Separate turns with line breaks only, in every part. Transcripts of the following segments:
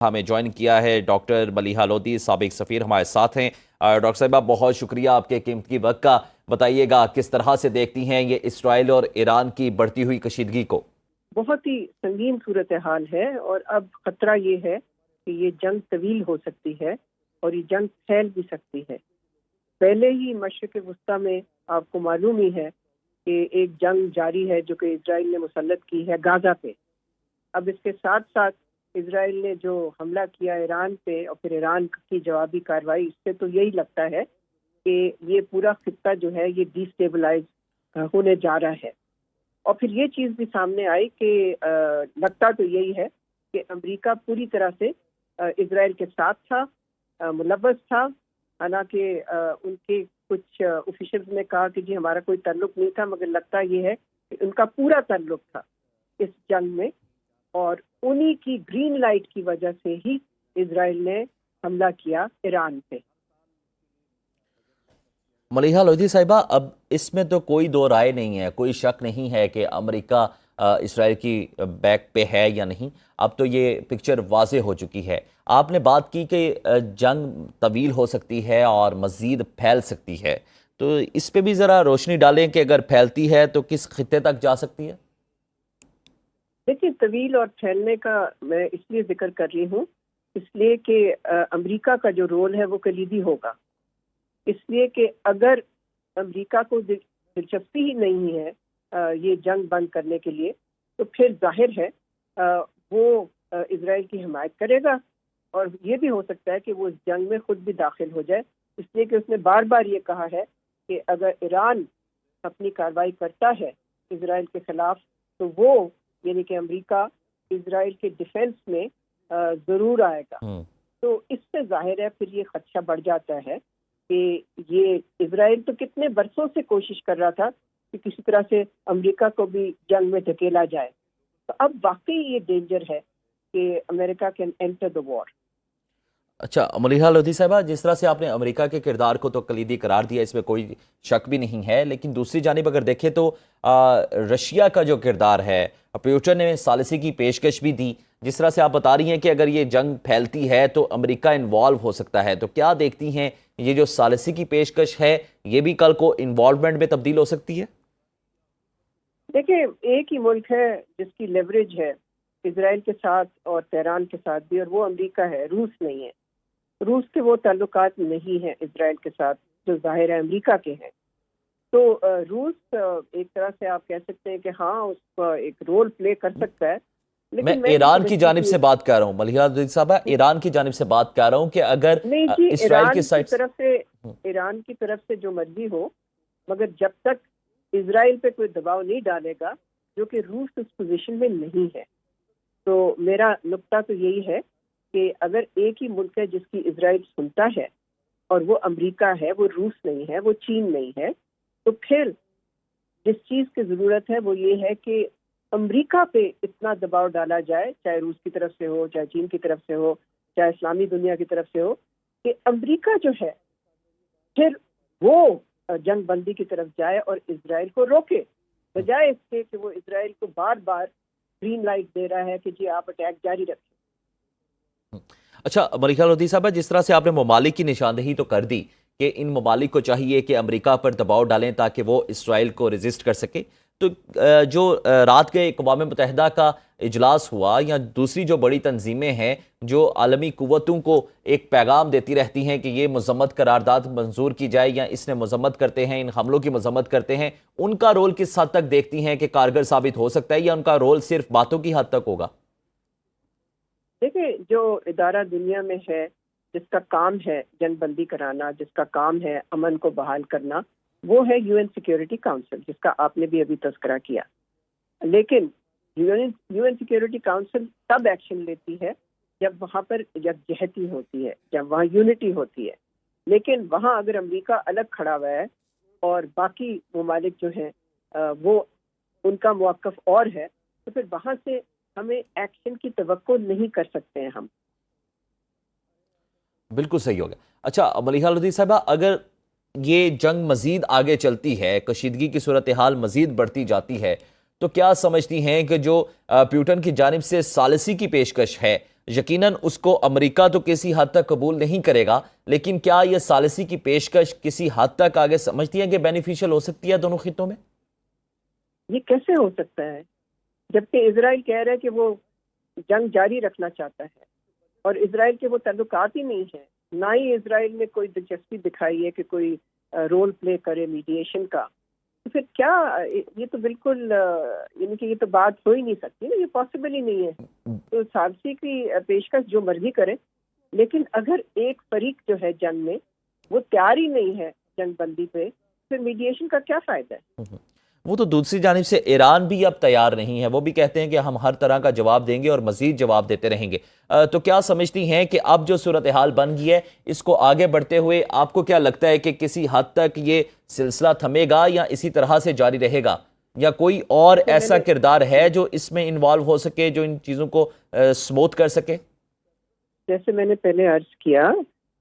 ہمیں جوائن کیا ہے ڈاکٹر ملیحہ لودھی، سابق سفیر ہمارے ساتھ ہیں۔ ڈاکٹر صاحبہ بہت شکریہ آپ کے قیمتی وقت کا۔ بتائیے گا کس طرح سے دیکھتی ہیں یہ اسرائیل اور ایران کی بڑھتی ہوئی کشیدگی کو؟
بہت ہی سنگین صورتحال ہے، اور اب خطرہ یہ ہے کہ یہ جنگ طویل ہو سکتی ہے اور یہ جنگ پھیل بھی سکتی ہے۔ پہلے ہی مشرق وسطیٰ میں آپ کو معلوم ہی ہے کہ ایک جنگ جاری ہے جو کہ اسرائیل نے مسلط کی ہے غازہ پہ۔ اب اس کے ساتھ ساتھ اسرائیل نے جو حملہ کیا ایران پہ اور پھر ایران کی جوابی کارروائی، اس سے تو یہی لگتا ہے کہ یہ پورا خطہ جو ہے یہ ڈی اسٹیبلائز ہونے جا رہا ہے۔ اور پھر یہ چیز بھی سامنے آئی کہ لگتا تو یہی ہے کہ امریکہ پوری طرح سے اسرائیل کے ساتھ تھا، ملوث تھا، حالانکہ ان کے کچھ آفیشلز نے کہا کہ جی ہمارا کوئی تعلق نہیں تھا، مگر لگتا یہ ہے کہ ان کا پورا تعلق تھا اس جنگ میں، اور انہی کی گرین لائٹ کی وجہ سے ہی اسرائیل نے حملہ کیا ایران پہ۔
ملیحہ لودھی صاحبہ، اب اس میں تو کوئی دو رائے نہیں ہے، کوئی شک نہیں ہے کہ امریکہ اسرائیل کی بیک پہ ہے یا نہیں۔ اب تو یہ پکچر واضح ہو چکی ہے۔ آپ نے بات کی کہ جنگ طویل ہو سکتی ہے اور مزید پھیل سکتی ہے، تو اس پہ بھی ذرا روشنی ڈالیں کہ اگر پھیلتی ہے تو کس خطے تک جا سکتی ہے؟
دیکھیے، طویل اور پھیلنے کا میں اس لیے ذکر کر رہی ہوں، اس لیے کہ امریکہ کا جو رول ہے وہ کلیدی ہوگا۔ اس لیے کہ اگر امریکہ کو دلچسپی ہی نہیں ہے یہ جنگ بند کرنے کے لیے، تو پھر ظاہر ہے وہ اسرائیل کی حمایت کرے گا، اور یہ بھی ہو سکتا ہے کہ وہ اس جنگ میں خود بھی داخل ہو جائے، اس لیے کہ اس نے بار بار یہ کہا ہے کہ اگر ایران اپنی کارروائی کرتا ہے اسرائیل کے خلاف، تو وہ یعنی کہ امریکہ اسرائیل کے ڈیفنس میں ضرور آئے گا۔ تو اس سے ظاہر ہے پھر یہ خدشہ بڑھ جاتا ہے کہ یہ اسرائیل تو کتنے برسوں سے کوشش کر رہا تھا کہ کسی طرح سے امریکہ کو بھی جنگ میں دھکیلا جائے، تو اب واقعی یہ ڈینجر ہے کہ امریکہ کین انٹر دی وار۔
اچھا ملیحہ لودھی صاحبہ، جس طرح سے آپ نے امریکہ کے کردار کو تو کلیدی قرار دیا، اس میں کوئی شک بھی نہیں ہے، لیکن دوسری جانب اگر دیکھیں تو رشیا کا جو کردار ہے، پیوٹن نے ثالثی کی پیشکش بھی دی۔ جس طرح سے آپ بتا رہی ہیں کہ اگر یہ جنگ پھیلتی ہے تو امریکہ انوالو ہو سکتا ہے، تو کیا دیکھتی ہیں یہ جو ثالثی کی پیشکش ہے یہ بھی کل کو انوالومنٹ میں تبدیل ہو سکتی ہے؟
دیکھیں، ایک ہی ملک ہے جس کی لیوریج ہے اسرائیل کے ساتھ اور تہران کے ساتھ بھی، اور وہ امریکہ ہے، روس نہیں ہے۔ روس کے وہ تعلقات نہیں ہیں اسرائیل کے ساتھ جو ظاہر ہے امریکہ کے ہیں۔ تو روس ایک طرح سے آپ کہہ سکتے ہیں کہ ہاں اس کا ایک رول پلے کر سکتا ہے،
میں
لیکن
ایران کی جانب سے بات کر رہا ہوں ملیحہ لودھی صاحبہ، ایران کی جانب سے بات کر رہا ہوں کہ اگر
نہیں جی،
اسرائیل کی سائٹ
ایران کی طرف سے جو مرضی ہو، مگر جب تک اسرائیل پہ کوئی دباؤ نہیں ڈالے گا، جو کہ روس اس پوزیشن میں نہیں ہے۔ تو میرا نقطہ تو یہی ہے کہ اگر ایک ہی ملک ہے جس کی اسرائیل سنتا ہے، اور وہ امریکہ ہے، وہ روس نہیں ہے، وہ چین نہیں ہے، تو پھر جس چیز کی ضرورت ہے وہ یہ ہے کہ امریکہ پہ اتنا دباؤ ڈالا جائے، چاہے روس کی طرف سے ہو، چاہے چین کی طرف سے ہو، چاہے اسلامی دنیا کی طرف سے ہو، کہ امریکہ جو ہے پھر وہ جنگ بندی کی طرف جائے اور اسرائیل کو روکے، بجائے اس کے کہ وہ اسرائیل کو بار بار گرین لائٹ دے رہا ہے کہ جی آپ اٹیک جاری رکھیں۔
اچھا ملیحہ لودھی صاحبہ، جس طرح سے آپ نے ممالک کی نشاندہی تو کر دی کہ ان ممالک کو چاہیے کہ امریکہ پر دباؤ ڈالیں تاکہ وہ اسرائیل کو ریزسٹ کر سکے، تو جو رات کے اقوام متحدہ کا اجلاس ہوا یا دوسری جو بڑی تنظیمیں ہیں جو عالمی قوتوں کو ایک پیغام دیتی رہتی ہیں کہ یہ مذمت قرارداد منظور کی جائے یا اس نے مذمت کرتے ہیں، ان حملوں کی مذمت کرتے ہیں، ان کا رول کس حد تک دیکھتی ہیں کہ کارگر ثابت ہو سکتا ہے یا ان کا رول صرف باتوں کی حد تک ہوگا؟
دیکھیں، جو ادارہ دنیا میں ہے جس کا کام ہے جنگ بندی کرانا، جس کا کام ہے امن کو بحال کرنا، وہ ہے یو این سیکیورٹی کاؤنسل، جس کا آپ نے بھی ابھی تذکرہ کیا۔ لیکن یو این سیکیورٹی کاؤنسل تب ایکشن لیتی ہے جب وہاں پر یکجہتی ہوتی ہے، جب وہاں یونٹی ہوتی ہے۔ لیکن وہاں اگر امریکہ الگ کھڑا ہوا ہے اور باقی ممالک جو ہیں وہ ان کا موقف اور ہے، تو پھر وہاں سے ہمیں ایکشن کی توقع نہیں کر سکتے ہیں ہم۔
بالکل صحیح ہوگا۔ اچھا ملیحہ لودھی صاحبہ، اگر یہ جنگ مزید آگے چلتی ہے، کشیدگی کی صورتحال مزید بڑھتی جاتی ہے، تو کیا سمجھتی ہیں کہ جو پیوٹن کی جانب سے ثالثی کی پیشکش ہے یقیناً اس کو امریکہ تو کسی حد تک قبول نہیں کرے گا، لیکن کیا یہ ثالثی کی پیشکش کسی حد تک آگے سمجھتی ہیں کہ بینیفیشل ہو سکتی ہے دونوں خطوں میں؟
یہ کیسے ہو سکتا ہے جبکہ اسرائیل کہہ رہا ہے کہ وہ جنگ جاری رکھنا چاہتا ہے، اور اسرائیل کے وہ تعلقات ہی نہیں ہیں، نہ ہی اسرائیل نے کوئی دلچسپی دکھائی ہے کہ کوئی رول پلے کرے میڈیشن کا. تو پھر کیا یہ تو بالکل یعنی کہ یہ تو بات ہو ہی نہیں سکتی نا، یہ پاسبل ہی نہیں ہے. تو ثالثی کی پیشکش جو مرضی کرے، لیکن اگر ایک فریق جو ہے جنگ میں وہ تیار ہی نہیں ہے جنگ بندی پہ، پھر میڈیشن کا کیا فائدہ ہے؟
وہ تو دوسری جانب سے ایران بھی اب تیار نہیں ہے، وہ بھی کہتے ہیں کہ ہم ہر طرح کا جواب دیں گے اور مزید جواب دیتے رہیں گے. تو کیا سمجھتی ہیں کہ اب جو صورتحال بن گئی ہے اس کو آگے بڑھتے ہوئے آپ کو کیا لگتا ہے کہ کسی حد تک یہ سلسلہ تھمے گا یا اسی طرح سے جاری رہے گا، یا کوئی اور ایسا کردار ہے جو اس میں انوالو ہو سکے، جو ان چیزوں کو سموتھ کر سکے؟
جیسے میں نے پہلے عرض کیا،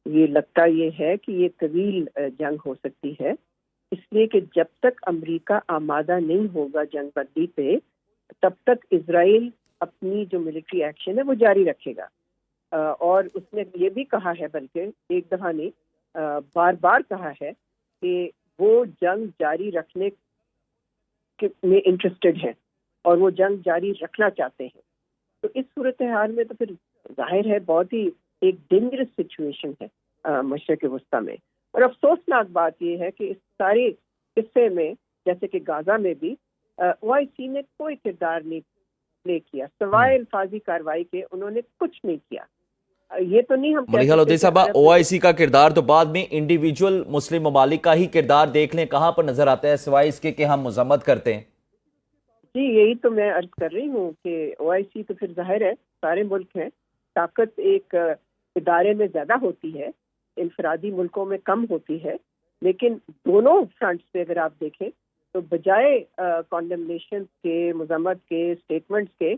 یہ لگتا یہ ہے کہ یہ طویل جنگ ہو سکتی ہے، اس لیے کہ جب تک امریکہ آمادہ نہیں ہوگا جنگ بندی پہ تب تک اسرائیل اپنی جو ملٹری ایکشن ہے وہ جاری رکھے گا. اور اس نے یہ بھی کہا ہے، بلکہ ایک دفعہ نہیں بار بار کہا ہے کہ وہ جنگ جاری رکھنے میں انٹرسٹڈ ہیں اور وہ جنگ جاری رکھنا چاہتے ہیں. تو اس صورتحال میں تو پھر ظاہر ہے بہت ہی ایک ڈینجرس سچویشن ہے مشرق وسطیٰ میں. اور افسوسناک بات یہ ہے کہ اس سارے قصے میں جیسے کہ غزہ میں بھی او آئی سی نے کوئی کردار نہیں پلے کیا، سوائے الفاظی کارروائی کے انہوں نے کچھ نہیں کیا. یہ تو نہیں ہم
ملیحہ لودھی صاحبہ، او آئی سی کا کردار تو بعد میں انڈیویجول مسلم ممالک کا ہی کردار دیکھ لیں کہاں پر نظر آتا ہے سوائے اس کے کہ ہم مذمت کرتے ہیں.
جی یہی تو میں عرض کر رہی ہوں کہ او آئی سی تو پھر ظاہر ہے سارے ملک ہیں، طاقت ایک ادارے میں زیادہ ہوتی ہے، انفرادی ملکوں میں کم ہوتی ہے، لیکن دونوں فرنٹس پہ اگر آپ دیکھیں تو بجائے کانڈمنیشن کے، مذمت کے، اسٹیٹمنٹس کے،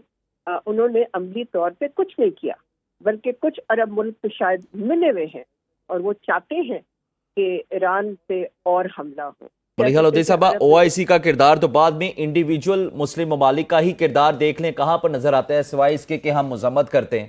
انہوں نے عملی طور پہ کچھ نہیں کیا، بلکہ کچھ عرب ملک تو شاید ملے ہوئے ہیں اور وہ چاہتے ہیں کہ ایران پہ اور حملہ ہو.
ملیحہ لودھی صاحبہ، او آئی سی کا کردار تو بعد میں انڈیویجول مسلم ممالک کا ہی کردار دیکھ لیں کہاں پر نظر آتا ہے سوائے اس کے کہ ہم مذمت کرتے ہیں.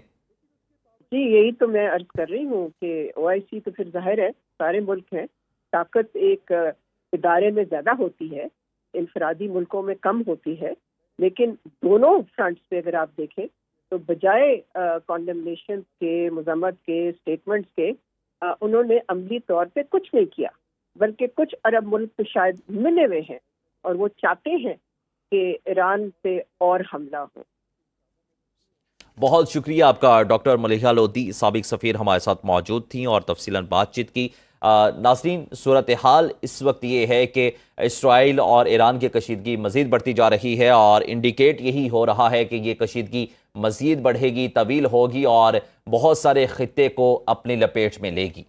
جی یہی تو میں عرض کر رہی ہوں کہ او آئی سی تو پھر ظاہر ہے سارے ملک ہیں، طاقت ایک ادارے میں زیادہ ہوتی ہے، انفرادی ملکوں میں کم ہوتی ہے، لیکن دونوں فرنٹس پہ اگر آپ دیکھیں تو بجائے کانڈمنیشن کے، مذمت کے، اسٹیٹمنٹس کے، انہوں نے عملی طور پہ کچھ نہیں کیا، بلکہ کچھ عرب ملک تو شاید ملے ہوئے ہیں اور وہ چاہتے ہیں کہ ایران پہ اور حملہ ہو.
بہت شکریہ آپ کا ڈاکٹر ملیحہ لودھی، سابق سفیر ہمارے ساتھ موجود تھیں اور تفصیلاً بات چیت کی. ناظرین، صورتحال اس وقت یہ ہے کہ اسرائیل اور ایران کی کشیدگی مزید بڑھتی جا رہی ہے اور انڈیکیٹ یہی ہو رہا ہے کہ یہ کشیدگی مزید بڑھے گی، طویل ہوگی اور بہت سارے خطے کو اپنی لپیٹ میں لے گی.